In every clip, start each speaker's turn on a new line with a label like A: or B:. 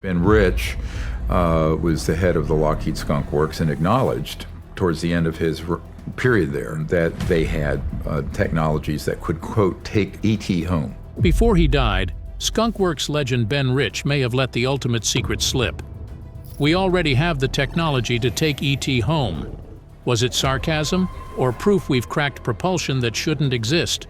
A: Ben Rich was the head of the Lockheed Skunk Works and acknowledged towards the end of his period there that they had technologies that could, quote, take ET home.
B: Before he died, Skunk Works legend Ben Rich may have let the ultimate secret slip. We already have the technology to take ET home. Was it sarcasm or proof we've cracked propulsion that shouldn't exist?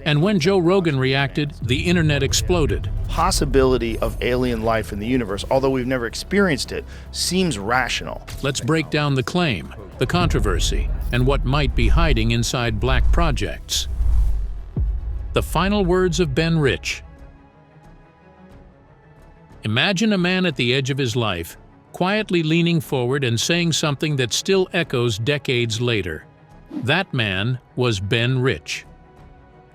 B: And when Joe Rogan reacted, the internet exploded.
C: Possibility of alien life in the universe, although we've never experienced it, seems rational.
B: Let's break down the claim, the controversy, and what might be hiding inside black projects. The final words of Ben Rich. Imagine a man at the edge of his life, quietly leaning forward and saying something that still echoes decades later. That man was Ben Rich.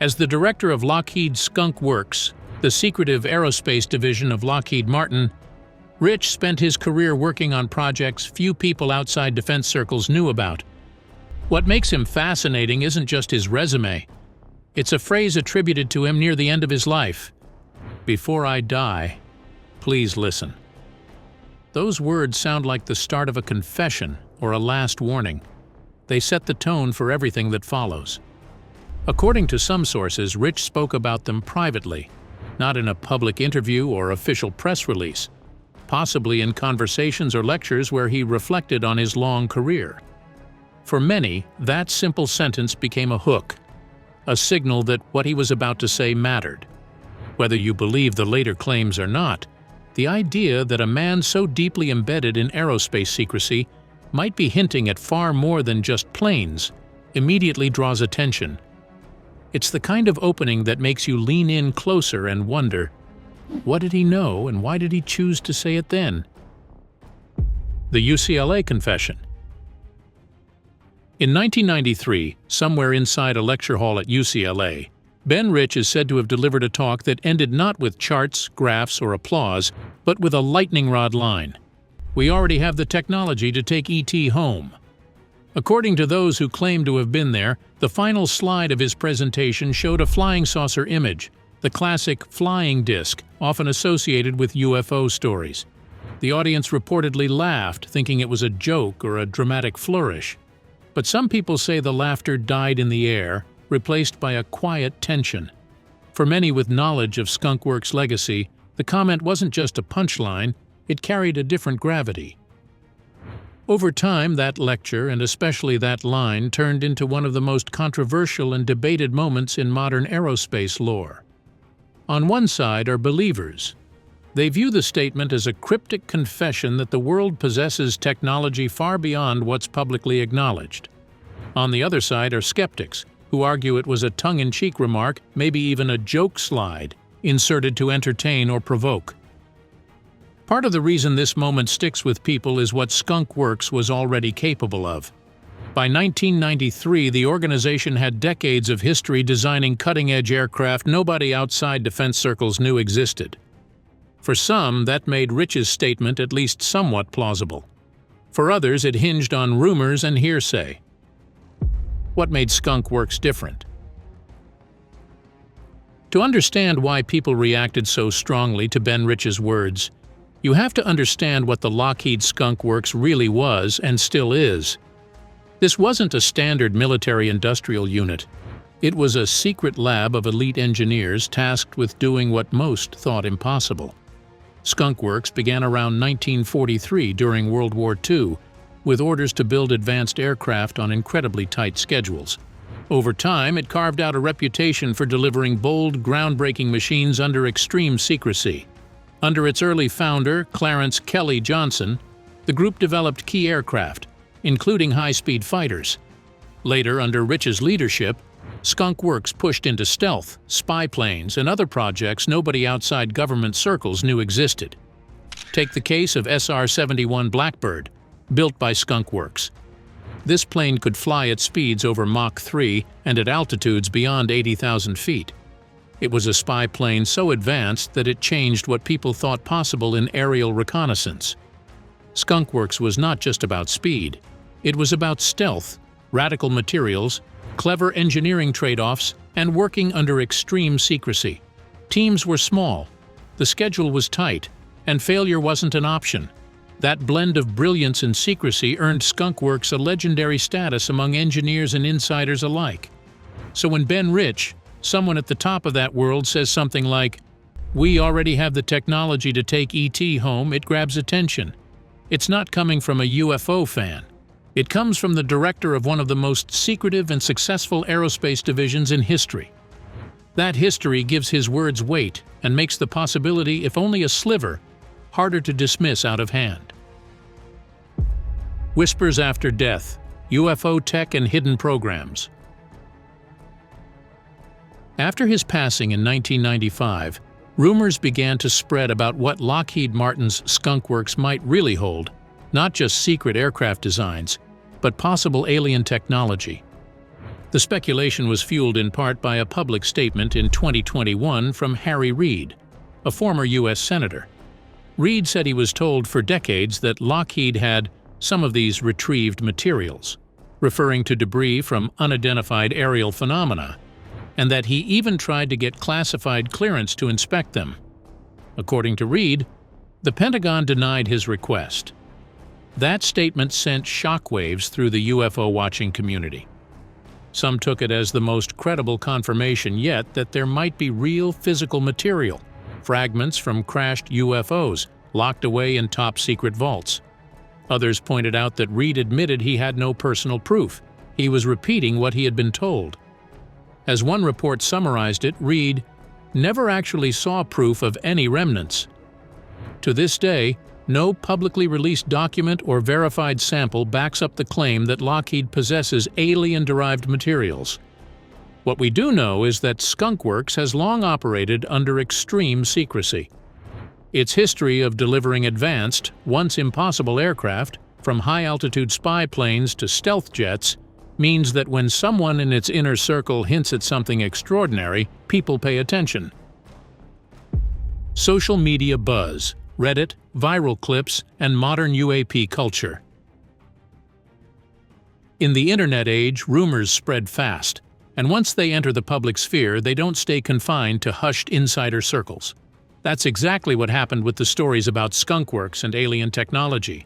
B: As the director of Lockheed Skunk Works, the secretive aerospace division of Lockheed Martin, Rich spent his career working on projects few people outside defense circles knew about. What makes him fascinating isn't just his resume. It's a phrase attributed to him near the end of his life. "Before I die, please listen." Those words sound like the start of a confession or a last warning. They set the tone for everything that follows. According to some sources, Rich spoke about them privately, not in a public interview or official press release, possibly in conversations or lectures where he reflected on his long career. For many, that simple sentence became a hook, a signal that what he was about to say mattered. Whether you believe the later claims or not, the idea that a man so deeply embedded in aerospace secrecy might be hinting at far more than just planes immediately draws attention. It's the kind of opening that makes you lean in closer and wonder, what did he know and why did he choose to say it then? The UCLA confession. In 1993, somewhere inside a lecture hall at UCLA, Ben Rich is said to have delivered a talk that ended not with charts, graphs, or applause, but with a lightning rod line. "We already have the technology to take ET home." According to those who claim to have been there, the final slide of his presentation showed a flying saucer image, the classic flying disc often associated with UFO stories. The audience reportedly laughed, thinking it was a joke or a dramatic flourish. But some people say the laughter died in the air, replaced by a quiet tension. For many with knowledge of Skunk Works' legacy, the comment wasn't just a punchline, it carried a different gravity. Over time, that lecture, and especially that line, turned into one of the most controversial and debated moments in modern aerospace lore. On one side are believers. They view the statement as a cryptic confession that the world possesses technology far beyond what's publicly acknowledged. On the other side are skeptics, who argue it was a tongue-in-cheek remark, maybe even a joke slide, inserted to entertain or provoke. Part of the reason this moment sticks with people is what Skunk Works was already capable of. By 1993, the organization had decades of history designing cutting-edge aircraft nobody outside defense circles knew existed. For some, that made Rich's statement at least somewhat plausible. For others, it hinged on rumors and hearsay. What made Skunk Works different? To understand why people reacted so strongly to Ben Rich's words, you have to understand what the Lockheed Skunk Works really was and still is. This wasn't a standard military-industrial unit. It was a secret lab of elite engineers tasked with doing what most thought impossible. Skunk Works began around 1943 during World War II, with orders to build advanced aircraft on incredibly tight schedules. Over time, it carved out a reputation for delivering bold, groundbreaking machines under extreme secrecy. Under its early founder, Clarence Kelly Johnson, the group developed key aircraft, including high-speed fighters. Later, under Rich's leadership, Skunk Works pushed into stealth, spy planes, and other projects nobody outside government circles knew existed. Take the case of SR-71 Blackbird, built by Skunk Works. This plane could fly at speeds over Mach 3 and at altitudes beyond 80,000 feet. It was a spy plane so advanced that it changed what people thought possible in aerial reconnaissance. Skunk Works was not just about speed. It was about stealth, radical materials, clever engineering trade-offs, and working under extreme secrecy. Teams were small. The schedule was tight, and failure wasn't an option. That blend of brilliance and secrecy earned Skunk Works a legendary status among engineers and insiders alike. So when Ben Rich, someone at the top of that world, says something like, "We already have the technology to take ET home," it grabs attention. It's not coming from a UFO fan. It comes from the director of one of the most secretive and successful aerospace divisions in history. That history gives his words weight and makes the possibility, if only a sliver, harder to dismiss out of hand. Whispers after death, UFO tech and hidden programs. After his passing in 1995, rumors began to spread about what Lockheed Martin's Skunk Works might really hold, not just secret aircraft designs, but possible alien technology. The speculation was fueled in part by a public statement in 2021 from Harry Reid, a former U.S. senator. Reid said he was told for decades that Lockheed had some of these retrieved materials, referring to debris from unidentified aerial phenomena, and that he even tried to get classified clearance to inspect them. According to Reid, the Pentagon denied his request. That statement sent shockwaves through the UFO-watching community. Some took it as the most credible confirmation yet that there might be real physical material, fragments from crashed UFOs, locked away in top-secret vaults. Others pointed out that Reid admitted he had no personal proof. He was repeating what he had been told. As one report summarized it, Reid never actually saw proof of any remnants. To this day, no publicly released document or verified sample backs up the claim that Lockheed possesses alien-derived materials. What we do know is that Skunk Works has long operated under extreme secrecy. Its history of delivering advanced, once impossible aircraft, from high-altitude spy planes to stealth jets, means that when someone in its inner circle hints at something extraordinary, people pay attention. Social media buzz, Reddit, viral clips, and modern UAP culture. In the internet age, rumors spread fast, and once they enter the public sphere, they don't stay confined to hushed insider circles. That's exactly what happened with the stories about Skunk Works and alien technology.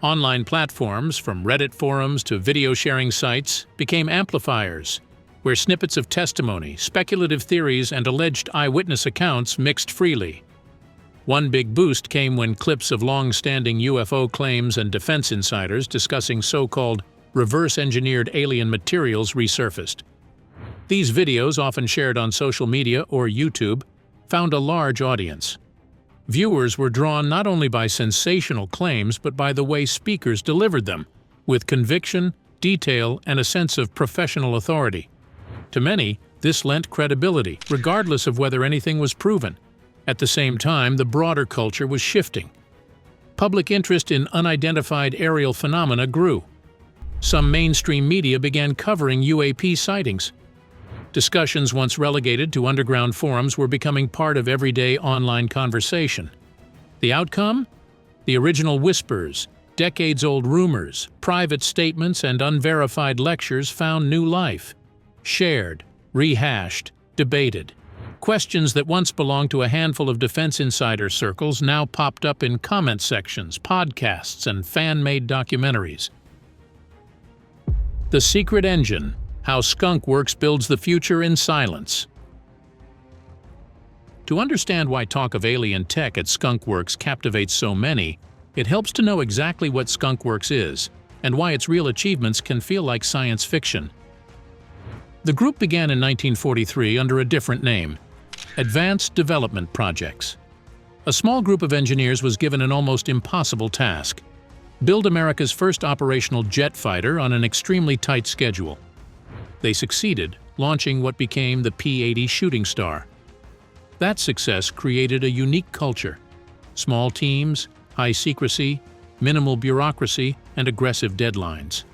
B: Online platforms, from Reddit forums to video-sharing sites, became amplifiers, where snippets of testimony, speculative theories, and alleged eyewitness accounts mixed freely. One big boost came when clips of long-standing UFO claims and defense insiders discussing so-called reverse-engineered alien materials resurfaced. These videos, often shared on social media or YouTube, found a large audience. Viewers were drawn not only by sensational claims but by the way speakers delivered them, with conviction, detail, and a sense of professional authority. To many, this lent credibility, regardless of whether anything was proven. At the same time, the broader culture was shifting. Public interest in unidentified aerial phenomena grew. Some mainstream media began covering UAP sightings. Discussions once relegated to underground forums were becoming part of everyday online conversation. The outcome? The original whispers, decades-old rumors, private statements, and unverified lectures found new life. Shared, rehashed, debated. Questions that once belonged to a handful of defense insider circles now popped up in comment sections, podcasts, and fan-made documentaries. The Secret Engine: How Skunk Works Builds the Future in Silence. To understand why talk of alien tech at Skunk Works captivates so many, it helps to know exactly what Skunk Works is, and why its real achievements can feel like science fiction. The group began in 1943 under a different name: Advanced Development Projects. A small group of engineers was given an almost impossible task: build America's first operational jet fighter on an extremely tight schedule. They succeeded, launching what became the P-80 Shooting Star. That success created a unique culture: small teams, high secrecy, minimal bureaucracy, and aggressive deadlines.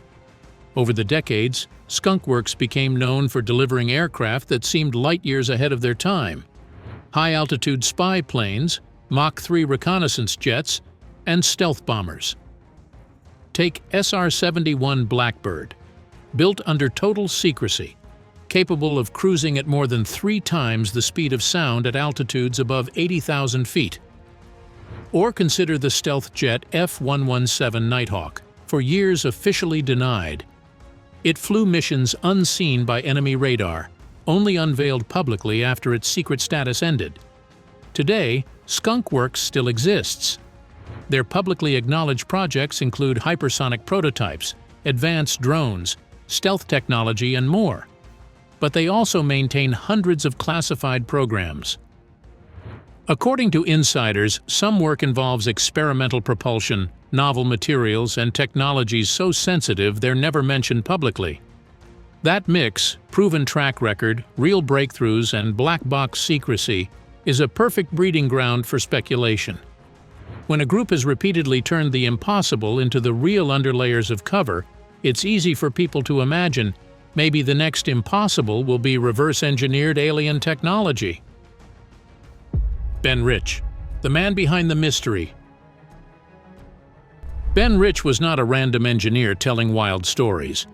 B: Over the decades, Skunk Works became known for delivering aircraft that seemed light years ahead of their time: high-altitude spy planes, Mach 3 reconnaissance jets, and stealth bombers. Take SR-71 Blackbird, built under total secrecy, capable of cruising at more than 3 times the speed of sound at altitudes above 80,000 feet. Or consider the stealth jet F-117 Nighthawk, for years officially denied. It flew missions unseen by enemy radar, only unveiled publicly after its secret status ended. Today, Skunk Works still exists. Their publicly acknowledged projects include hypersonic prototypes, advanced drones, stealth technology, and more. But they also maintain hundreds of classified programs. According to insiders, some work involves experimental propulsion, novel materials, and technologies so sensitive they're never mentioned publicly. That mix, proven track record, real breakthroughs, and black box secrecy, is a perfect breeding ground for speculation. When a group has repeatedly turned the impossible into the real underlayers of cover, it's easy for people to imagine maybe the next impossible will be reverse-engineered alien technology. Ben Rich, the man behind the mystery. Ben Rich was not a random engineer telling wild stories.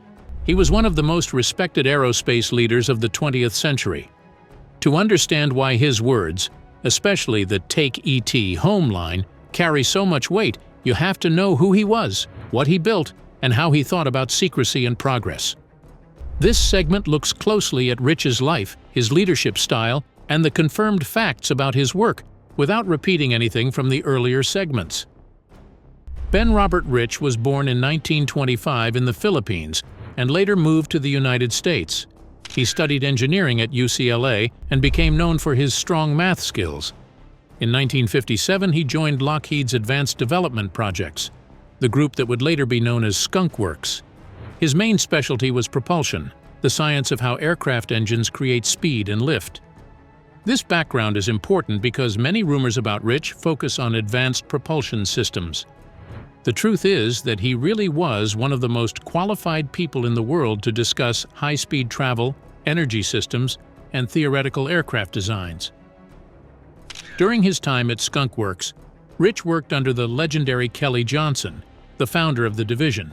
B: He was one of the most respected aerospace leaders of the 20th century. To understand why his words, especially the "Take ET home" line, carry so much weight, you have to know who he was, what he built, and how he thought about secrecy and progress. This segment looks closely at Rich's life, his leadership style, and the confirmed facts about his work, without repeating anything from the earlier segments. Ben Robert Rich was born in 1925 in the Philippines and later moved to the United States. He studied engineering at UCLA and became known for his strong math skills. In 1957, he joined Lockheed's Advanced Development Projects, the group that would later be known as Skunk Works. His main specialty was propulsion, the science of how aircraft engines create speed and lift. This background is important because many rumors about Rich focus on advanced propulsion systems. The truth is that he really was one of the most qualified people in the world to discuss high-speed travel, energy systems, and theoretical aircraft designs. During his time at Skunk Works, Rich worked under the legendary Kelly Johnson, the founder of the division.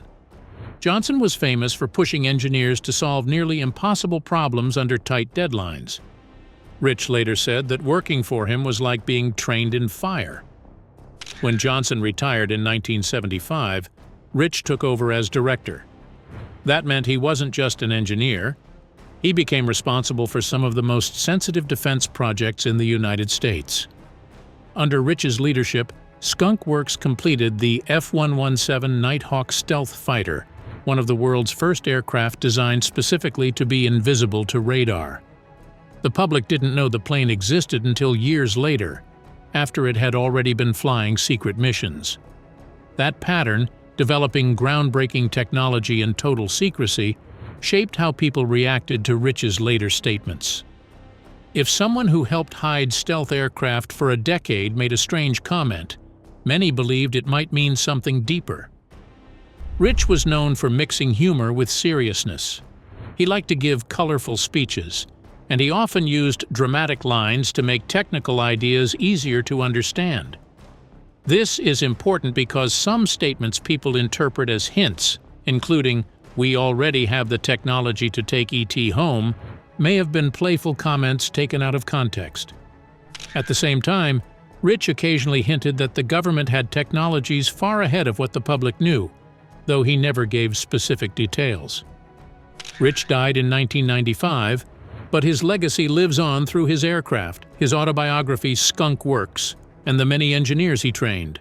B: Johnson was famous for pushing engineers to solve nearly impossible problems under tight deadlines. Rich later said that working for him was like being trained in fire. When Johnson retired in 1975, Rich took over as director. That meant he wasn't just an engineer. He became responsible for some of the most sensitive defense projects in the United States. Under Rich's leadership, Skunk Works completed the F-117 Nighthawk stealth fighter, one of the world's first aircraft designed specifically to be invisible to radar. The public didn't know the plane existed until years later, after it had already been flying secret missions. That pattern, developing groundbreaking technology in total secrecy, shaped how people reacted to Rich's later statements. If someone who helped hide stealth aircraft for a decade made a strange comment, many believed it might mean something deeper. Rich was known for mixing humor with seriousness. He liked to give colorful speeches, and he often used dramatic lines to make technical ideas easier to understand. This is important because some statements people interpret as hints, including, "We already have the technology to take ET home," may have been playful comments taken out of context. At the same time, Rich occasionally hinted that the government had technologies far ahead of what the public knew, though he never gave specific details. Rich died in 1995, but his legacy lives on through his aircraft, his autobiography Skunk Works, and the many engineers he trained.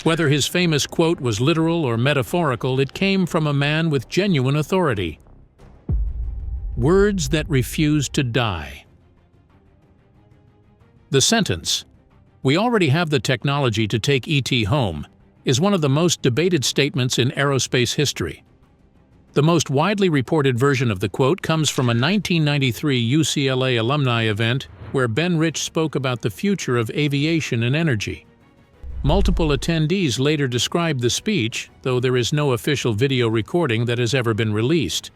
B: Whether his famous quote was literal or metaphorical, it came from a man with genuine authority. Words that refuse to die. The sentence, "We already have the technology to take ET home," is one of the most debated statements in aerospace history. The most widely reported version of the quote comes from a 1993 UCLA alumni event where Ben Rich spoke about the future of aviation and energy. Multiple attendees later described the speech, though there is no official video recording that has ever been released.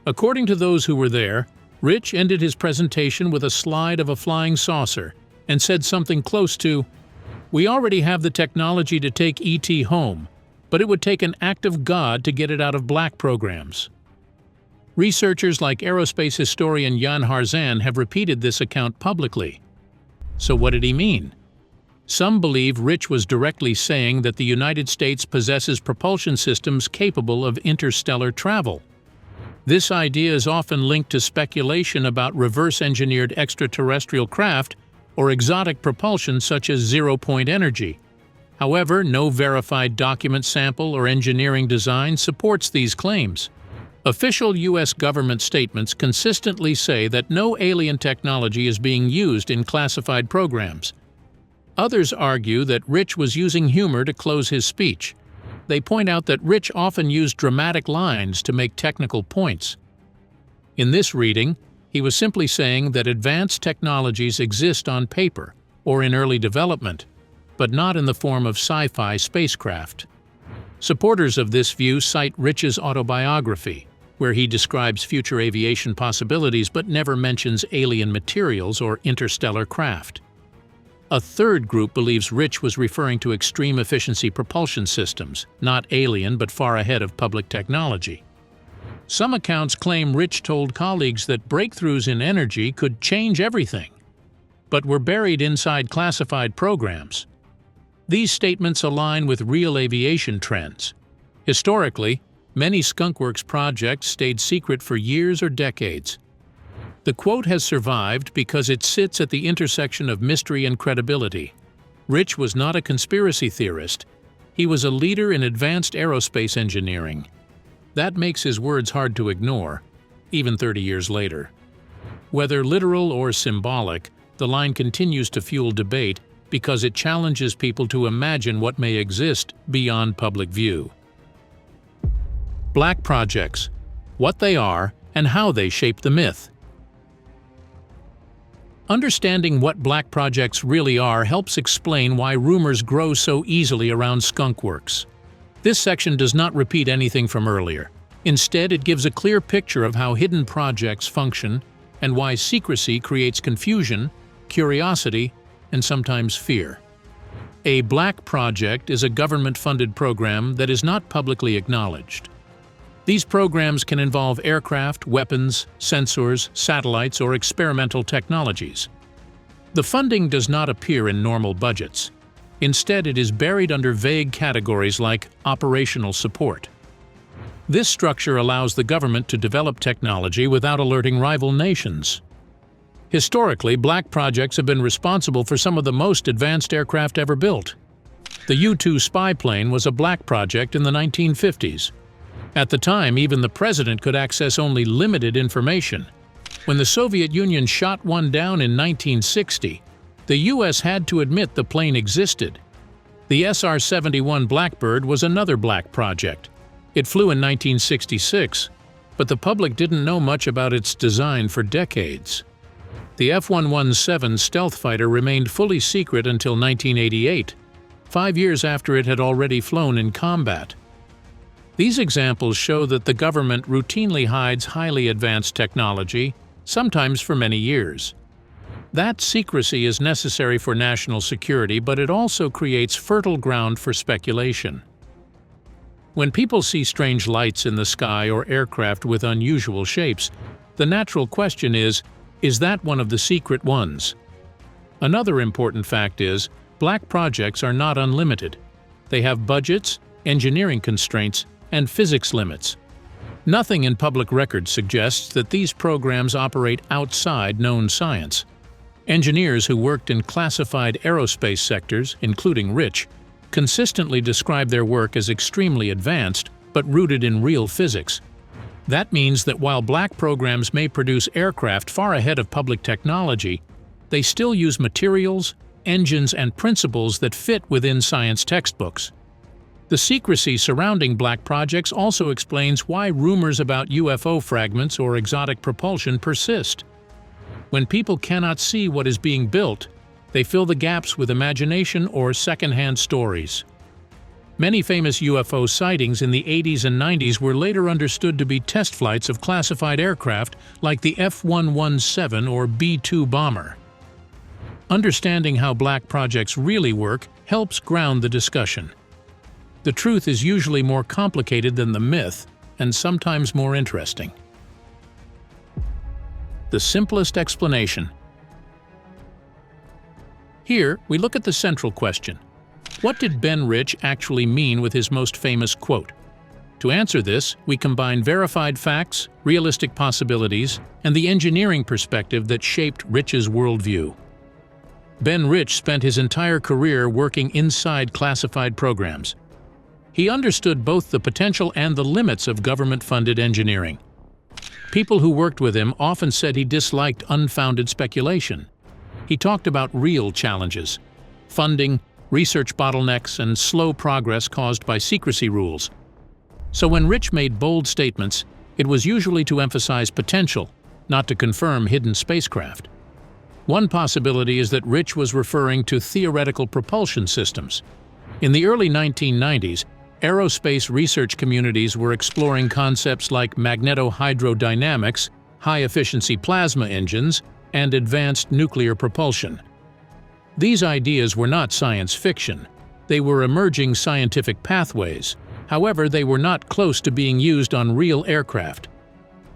B: According to those who were there, Rich ended his presentation with a slide of a flying saucer and said something close to, "We already have the technology to take ET home, but it would take an act of God to get it out of black programs." Researchers like aerospace historian Jan Harzan have repeated this account publicly. So what did he mean? Some believe Rich was directly saying that the United States possesses propulsion systems capable of interstellar travel. This idea is often linked to speculation about reverse-engineered extraterrestrial craft or exotic propulsion such as zero-point energy. However, no verified document sample or engineering design supports these claims. Official U.S. government statements consistently say that no alien technology is being used in classified programs. Others argue that Rich was using humor to close his speech. They point out that Rich often used dramatic lines to make technical points. In this reading, he was simply saying that advanced technologies exist on paper or in early development, but not in the form of sci-fi spacecraft. Supporters of this view cite Rich's autobiography, where he describes future aviation possibilities but never mentions alien materials or interstellar craft. A third group believes Rich was referring to extreme efficiency propulsion systems, not alien but far ahead of public technology. Some accounts claim Rich told colleagues that breakthroughs in energy could change everything, but were buried inside classified programs. These statements align with real aviation trends. Historically, many Skunk Works projects stayed secret for years or decades. The quote has survived because it sits at the intersection of mystery and credibility. Rich was not a conspiracy theorist. He was a leader in advanced aerospace engineering. That makes his words hard to ignore, even 30 years later. Whether literal or symbolic, the line continues to fuel debate because it challenges people to imagine what may exist beyond public view. Black projects: what they are and how they shape the myth. Understanding what black projects really are helps explain why rumors grow so easily around Skunk Works. This section does not repeat anything from earlier. Instead, it gives a clear picture of how hidden projects function and why secrecy creates confusion, curiosity, and sometimes fear. A black project is a government-funded program that is not publicly acknowledged. These programs can involve aircraft, weapons, sensors, satellites, or experimental technologies. The funding does not appear in normal budgets. Instead, it is buried under vague categories like operational support. This structure allows the government to develop technology without alerting rival nations. Historically, black projects have been responsible for some of the most advanced aircraft ever built. The U-2 spy plane was a black project in the 1950s. At the time, even the president could access only limited information. When the Soviet Union shot one down in 1960, the U.S. had to admit the plane existed. The SR-71 Blackbird was another black project. It flew in 1966, but the public didn't know much about its design for decades. The F-117 stealth fighter remained fully secret until 1988, 5 years after it had already flown in combat. These examples show that the government routinely hides highly advanced technology, sometimes for many years. That secrecy is necessary for national security, but it also creates fertile ground for speculation. When people see strange lights in the sky or aircraft with unusual shapes, the natural question is that one of the secret ones? Another important fact is, black projects are not unlimited. They have budgets, engineering constraints, and physics limits. Nothing in public records suggests that these programs operate outside known science. Engineers who worked in classified aerospace sectors, including Rich, consistently describe their work as extremely advanced but rooted in real physics. That means that while black programs may produce aircraft far ahead of public technology, they still use materials, engines, and principles that fit within science textbooks. The secrecy surrounding black projects also explains why rumors about UFO fragments or exotic propulsion persist. When people cannot see what is being built, they fill the gaps with imagination or secondhand stories. Many famous UFO sightings in the 80s and 90s were later understood to be test flights of classified aircraft like the F-117 or B-2 bomber. Understanding how black projects really work helps ground the discussion. The truth is usually more complicated than the myth, and sometimes more interesting. The simplest explanation. Here, we look at the central question. What did Ben Rich actually mean with his most famous quote? To answer this, we combine verified facts, realistic possibilities, and the engineering perspective that shaped Rich's worldview. Ben Rich spent his entire career working inside classified programs. He understood both the potential and the limits of government-funded engineering. People who worked with him often said he disliked unfounded speculation. He talked about real challenges: funding, research bottlenecks, and slow progress caused by secrecy rules. So when Rich made bold statements, it was usually to emphasize potential, not to confirm hidden spacecraft. One possibility is that Rich was referring to theoretical propulsion systems. In the early 1990s, aerospace research communities were exploring concepts like magnetohydrodynamics, high-efficiency plasma engines, and advanced nuclear propulsion. These ideas were not science fiction. They were emerging scientific pathways. However, they were not close to being used on real aircraft.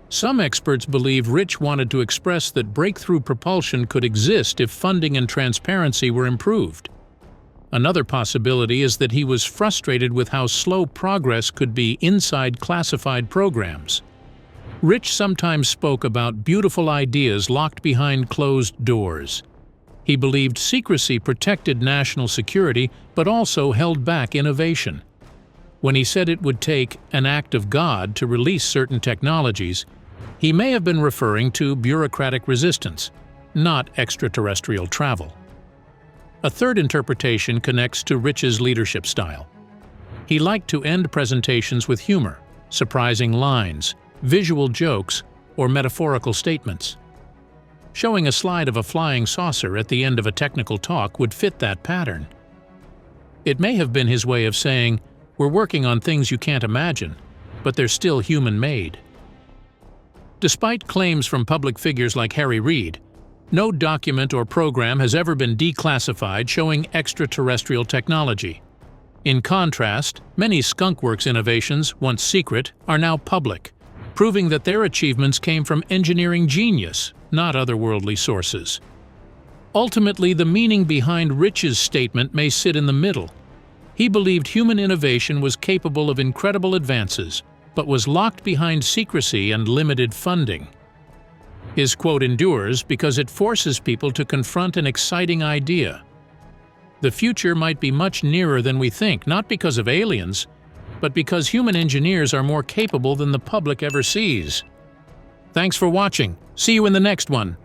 B: Some experts believe Rich wanted to express that breakthrough propulsion could exist if funding and transparency were improved. Another possibility is that he was frustrated with how slow progress could be inside classified programs. Rich sometimes spoke about beautiful ideas locked behind closed doors. He believed secrecy protected national security but also held back innovation. When he said it would take an act of God to release certain technologies, he may have been referring to bureaucratic resistance, not extraterrestrial travel. A third interpretation connects to Rich's leadership style. He liked to end presentations with humor, surprising lines, visual jokes, or metaphorical statements. Showing a slide of a flying saucer at the end of a technical talk would fit that pattern. It may have been his way of saying, "We're working on things you can't imagine, but they're still human-made." Despite claims from public figures like Harry Reid, no document or program has ever been declassified showing extraterrestrial technology. In contrast, many Skunk Works innovations, once secret, are now public, proving that their achievements came from engineering genius, not otherworldly sources. Ultimately, the meaning behind Rich's statement may sit in the middle. He believed human innovation was capable of incredible advances, but was locked behind secrecy and limited funding. His quote endures because it forces people to confront an exciting idea. The future might be much nearer than we think, not because of aliens, but because human engineers are more capable than the public ever sees. Thanks for watching. See you in the next one.